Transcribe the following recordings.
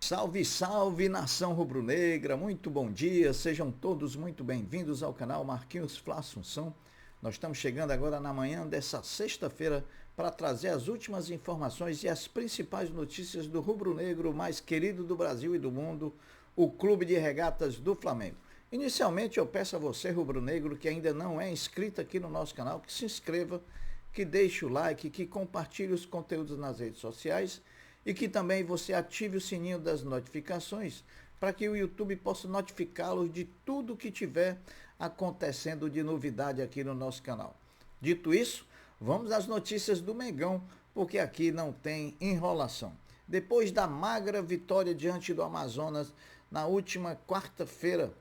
Salve, salve, nação rubro-negra, muito bom dia, sejam todos muito bem-vindos ao canal Marquinhos Flá Assunção. Nós estamos chegando agora na manhã dessa sexta-feira para trazer as últimas informações e as principais notícias do rubro-negro mais querido do Brasil e do mundo, o Clube de Regatas do Flamengo. Inicialmente eu peço a você, rubro-negro, que ainda não é inscrito aqui no nosso canal, que se inscreva, que deixe o like, que compartilhe os conteúdos nas redes sociais e que também você ative o sininho das notificações para que o YouTube possa notificá-los de tudo que tiver acontecendo de novidade aqui no nosso canal. Dito isso, vamos às notícias do Mengão, porque aqui não tem enrolação. Depois da magra vitória diante do Amazonas na última quarta-feira,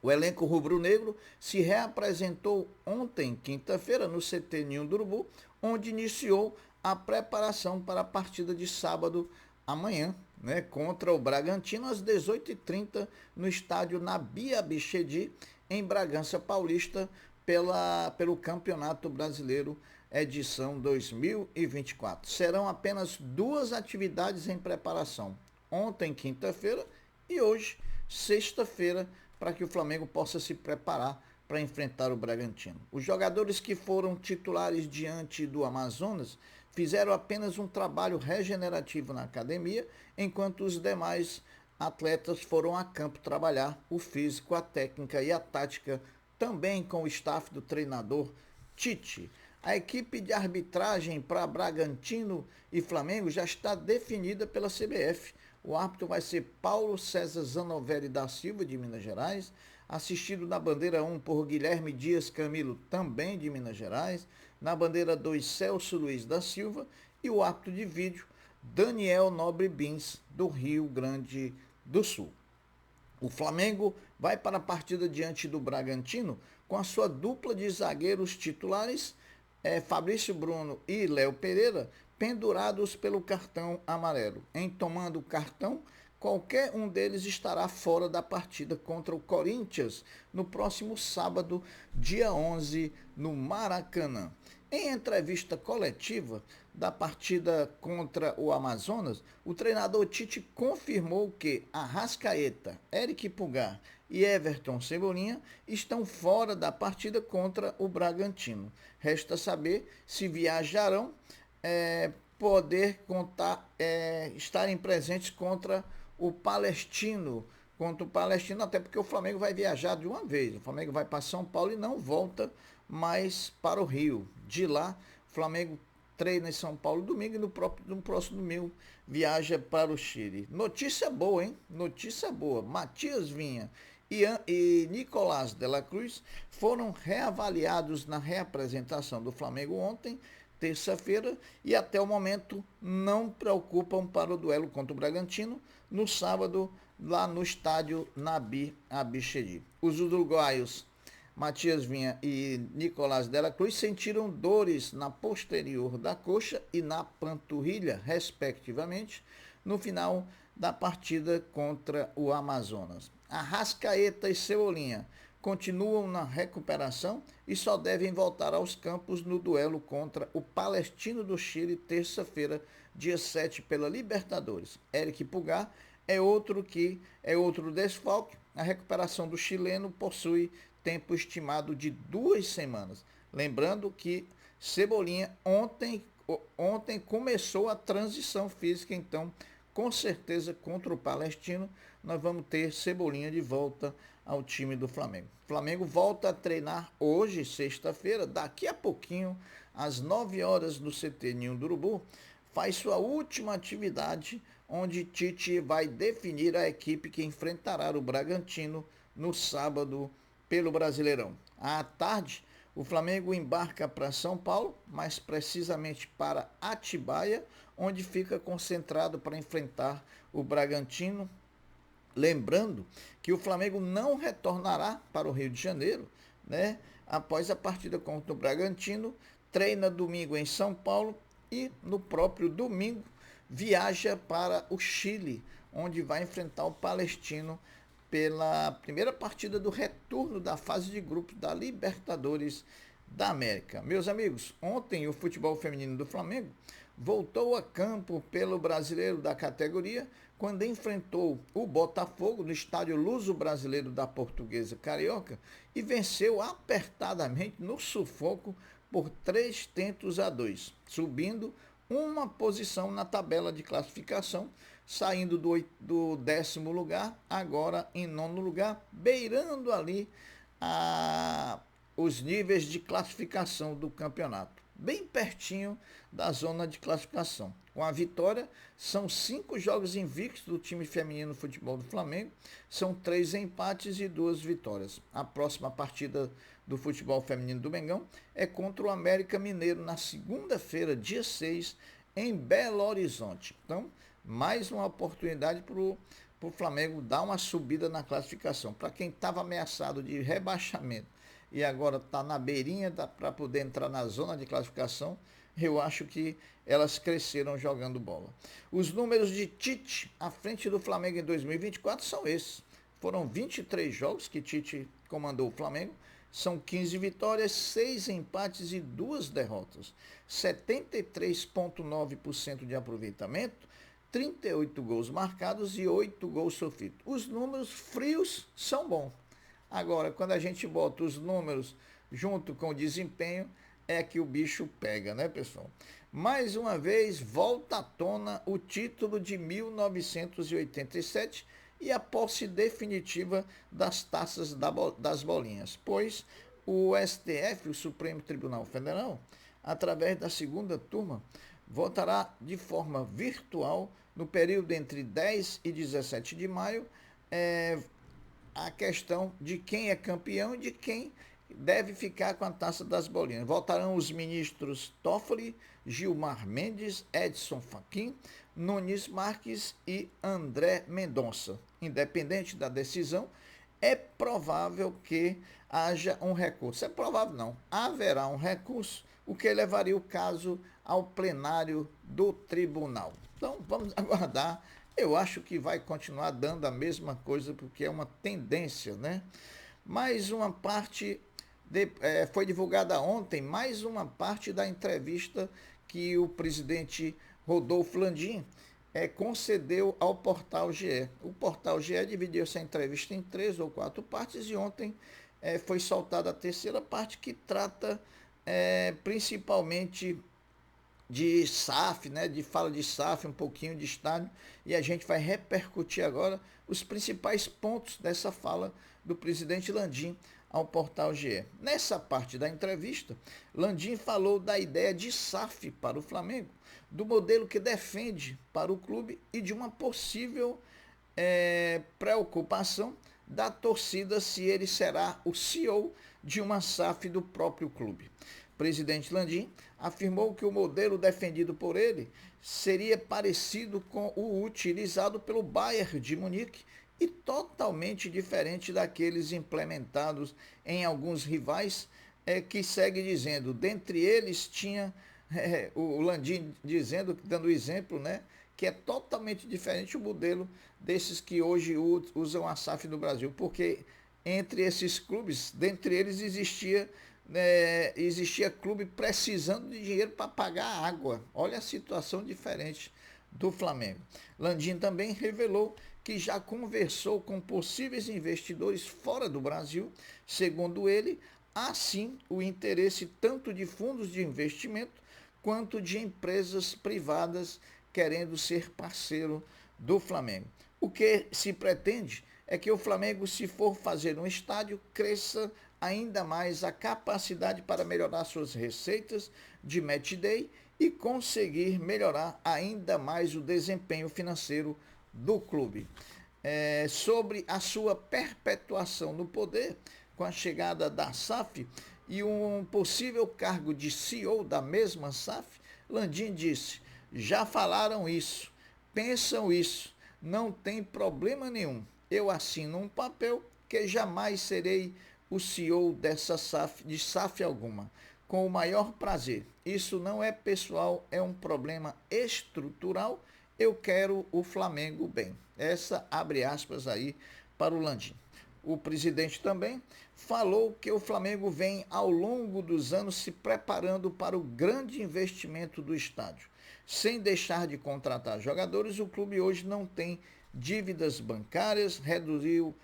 o elenco rubro-negro se reapresentou ontem, quinta-feira, no CT Ninho do Urubu, onde iniciou a preparação para a partida de sábado, amanhã, contra o Bragantino, às 18h30, no estádio Nabi Abichedi, em Bragança Paulista, pelo Campeonato Brasileiro, edição 2024. Serão apenas duas atividades em preparação, ontem, quinta-feira, e hoje, sexta-feira, para que o Flamengo possa se preparar para enfrentar o Bragantino. Os jogadores que foram titulares diante do Amazonas fizeram apenas um trabalho regenerativo na academia, enquanto os demais atletas foram a campo trabalhar o físico, a técnica e a tática, também com o staff do treinador Tite. A equipe de arbitragem para Bragantino e Flamengo já está definida pela CBF. O árbitro vai ser Paulo César Zanovelli da Silva, de Minas Gerais, assistido na bandeira 1 por Guilherme Dias Camilo, também de Minas Gerais, na bandeira 2 Celso Luiz da Silva e o árbitro de vídeo Daniel Nobre Bins, do Rio Grande do Sul. O Flamengo vai para a partida diante do Bragantino com a sua dupla de zagueiros titulares, Fabrício Bruno e Léo Pereira, pendurados pelo cartão amarelo. Em tomando o cartão, qualquer um deles estará fora da partida contra o Corinthians no próximo sábado, dia 11, no Maracanã. Em entrevista coletiva da partida contra o Amazonas, o treinador Tite confirmou que Arrascaeta, Eric Pulgar e Everton Cebolinha estão fora da partida contra o Bragantino. Resta saber se viajarão, estarem presentes contra o Palestino, até porque o Flamengo vai viajar de uma vez. O Flamengo vai para São Paulo e não volta mais para o Rio. De lá, o Flamengo treina em São Paulo domingo e no próximo domingo viaja para o Chile. Notícia boa, hein? Notícia boa. Matias Vinha e Nicolás de la Cruz foram reavaliados na reapresentação do Flamengo ontem, terça-feira, e até o momento não preocupam para o duelo contra o Bragantino no sábado, lá no estádio Nabi Abichedi. Os uruguaios Matias Vinha e Nicolás de la Cruz sentiram dores na posterior da coxa e na panturrilha, respectivamente, no final da partida contra o Amazonas. Arrascaeta e Cebolinha continuam na recuperação e só devem voltar aos campos no duelo contra o Palestino do Chile, terça-feira, dia 7, pela Libertadores. Eric Pulgar é outro desfalque. A recuperação do chileno possui tempo estimado de 2 semanas. Lembrando que Cebolinha ontem começou a transição física, então com certeza contra o Palestino nós vamos ter Cebolinha de volta ao time do Flamengo. O Flamengo volta a treinar hoje, sexta-feira, daqui a pouquinho, às 9 horas no CT Ninho do Urubu, faz sua última atividade, onde Tite vai definir a equipe que enfrentará o Bragantino no sábado pelo Brasileirão. À tarde, o Flamengo embarca para São Paulo, mais precisamente para Atibaia, onde fica concentrado para enfrentar o Bragantino. Lembrando que o Flamengo não retornará para o Rio de Janeiro, após a partida contra o Bragantino, treina domingo em São Paulo e no próprio domingo viaja para o Chile, onde vai enfrentar o Palestino pela primeira partida do retorno da fase de grupos da Libertadores da América. Meus amigos, ontem o futebol feminino do Flamengo voltou a campo pelo Brasileiro da categoria quando enfrentou o Botafogo no estádio Luso-Brasileiro da Portuguesa Carioca e venceu apertadamente no sufoco por 3-2, subindo uma posição na tabela de classificação, saindo do 10º lugar, agora em 9º lugar, beirando ali os níveis de classificação do campeonato, bem pertinho da zona de classificação. Com a vitória, são 5 jogos invictos do time feminino de futebol do Flamengo, são 3 empates e 2 vitórias. A próxima partida do futebol feminino do Mengão é contra o América Mineiro na segunda-feira, dia 6, em Belo Horizonte. Então, mais uma oportunidade para o Flamengo dar uma subida na classificação. Para quem estava ameaçado de rebaixamento e agora está na beirinha para poder entrar na zona de classificação, eu acho que elas cresceram jogando bola. Os números de Tite à frente do Flamengo em 2024 são esses. Foram 23 jogos que Tite comandou o Flamengo, são 15 vitórias, 6 empates e 2 derrotas. 73,9% de aproveitamento, 38 gols marcados e 8 gols sofridos. Os números frios são bons. Agora, quando a gente bota os números junto com o desempenho, é que o bicho pega, né, pessoal? Mais uma vez, volta à tona o título de 1987 e a posse definitiva das taças das bolinhas, pois o STF, o Supremo Tribunal Federal, através da segunda turma, votará de forma virtual, no período entre 10 e 17 de maio, a questão de quem é campeão e de quem deve ficar com a taça das bolinhas. Votarão os ministros Toffoli, Gilmar Mendes, Edson Fachin, Nunes Marques e André Mendonça. Independente da decisão, é provável que haja um recurso. É provável não, haverá um recurso, o que levaria o caso ao plenário do tribunal. Então, vamos aguardar. Eu acho que vai continuar dando a mesma coisa, porque é uma tendência, né? Mais uma parte, foi divulgada ontem, mais uma parte da entrevista que o presidente Rodolfo Landim concedeu ao Portal GE. O Portal GE dividiu essa entrevista em 3 ou 4 partes e ontem foi soltada a terceira parte, que trata principalmente de SAF, né, fala de SAF, um pouquinho de estádio, e a gente vai repercutir agora os principais pontos dessa fala do presidente Landim ao Portal GE. Nessa parte da entrevista, Landim falou da ideia de SAF para o Flamengo, do modelo que defende para o clube e de uma possível preocupação da torcida se ele será o CEO de uma SAF do próprio clube. O presidente Landim afirmou que o modelo defendido por ele seria parecido com o utilizado pelo Bayern de Munique e totalmente diferente daqueles implementados em alguns rivais, que segue dizendo, dentre eles tinha o Landim dizendo, dando exemplo, né, que é totalmente diferente o modelo desses que hoje usam a SAF no Brasil, porque entre esses clubes, dentre eles existia clube precisando de dinheiro para pagar a água. Olha a situação diferente do Flamengo. Landim também revelou que já conversou com possíveis investidores fora do Brasil. Segundo ele, há sim o interesse tanto de fundos de investimento quanto de empresas privadas querendo ser parceiro do Flamengo. O que se pretende é que o Flamengo, se for fazer um estádio, cresça ainda mais a capacidade para melhorar suas receitas de match day e conseguir melhorar ainda mais o desempenho financeiro do clube. Sobre a sua perpetuação no poder, com a chegada da SAF e um possível cargo de CEO da mesma SAF, Landim disse, já falaram isso, pensam isso, não tem problema nenhum. Eu assino um papel que jamais serei o CEO dessa SAF, de SAF alguma, com o maior prazer. Isso não é pessoal, é um problema estrutural. Eu quero o Flamengo bem. Essa abre aspas aí para o Landim. O presidente também falou que o Flamengo vem ao longo dos anos se preparando para o grande investimento do estádio. Sem deixar de contratar jogadores, o clube hoje não tem dívidas bancárias, reduziu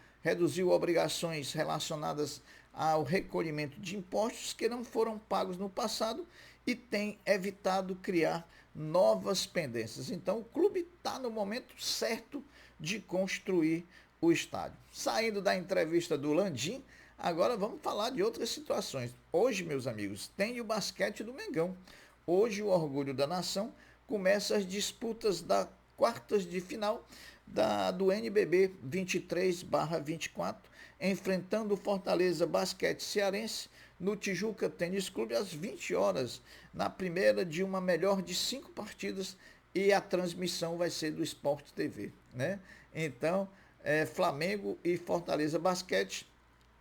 obrigações relacionadas ao recolhimento de impostos que não foram pagos no passado e tem evitado criar novas pendências. Então, o clube está no momento certo de construir o estádio. Saindo da entrevista do Landim, agora vamos falar de outras situações. Hoje, meus amigos, tem o basquete do Mengão. Hoje, o Orgulho da Nação começa as disputas da quartas de final do NBB 23/24, enfrentando o Fortaleza Basquete Cearense no Tijuca Tênis Clube às 20 horas, na primeira de uma melhor de 5 partidas, e a transmissão vai ser do Sport TV, né? Então, Flamengo e Fortaleza Basquete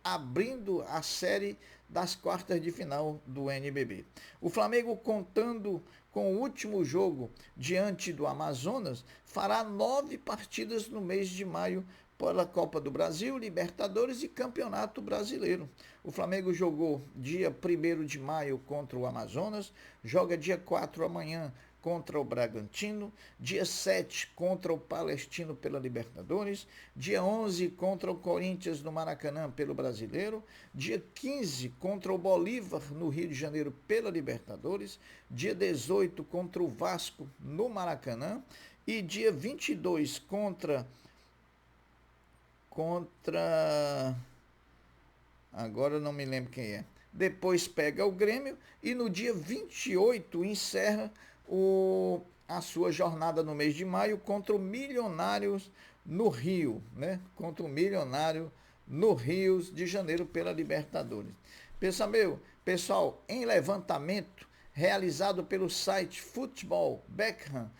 abrindo a série das quartas de final do NBB. O Flamengo, contando com o último jogo diante do Amazonas, fará 9 partidas no mês de maio pela Copa do Brasil, Libertadores e Campeonato Brasileiro. O Flamengo jogou dia 1º de maio contra o Amazonas, joga dia 4 amanhã contra o Bragantino, dia 7 contra o Palestino pela Libertadores, dia 11 contra o Corinthians no Maracanã pelo Brasileiro, dia 15 contra o Bolívar no Rio de Janeiro pela Libertadores, dia 18 contra o Vasco no Maracanã e dia 22 contra agora não me lembro quem é. Depois pega o Grêmio e no dia 28 encerra a sua jornada no mês de maio contra o Milionários no Rio, né? Contra o Milionário no Rio de Janeiro pela Libertadores. Pessoal, em levantamento realizado pelo site Futebol Beckham,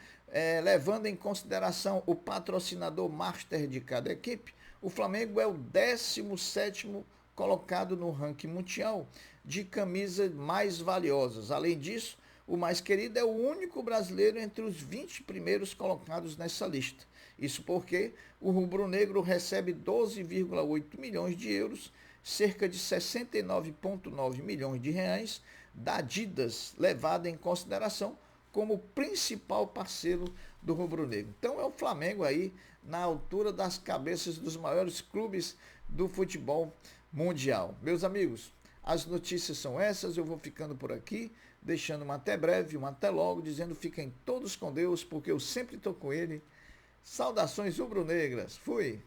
levando em consideração o patrocinador master de cada equipe, o Flamengo é o 17º colocado no ranking mundial de camisas mais valiosas. Além disso, o mais querido é o único brasileiro entre os 20 primeiros colocados nessa lista. Isso porque o rubro-negro recebe 12,8 milhões de euros, cerca de 69,9 milhões de reais, da Adidas, levada em consideração como principal parceiro do rubro-negro. Então é o Flamengo aí na altura das cabeças dos maiores clubes do futebol mundial. Meus amigos, as notícias são essas, eu vou ficando por aqui, deixando uma até breve, uma até logo, dizendo fiquem todos com Deus, porque eu sempre estou com ele. Saudações rubro-negras. Fui!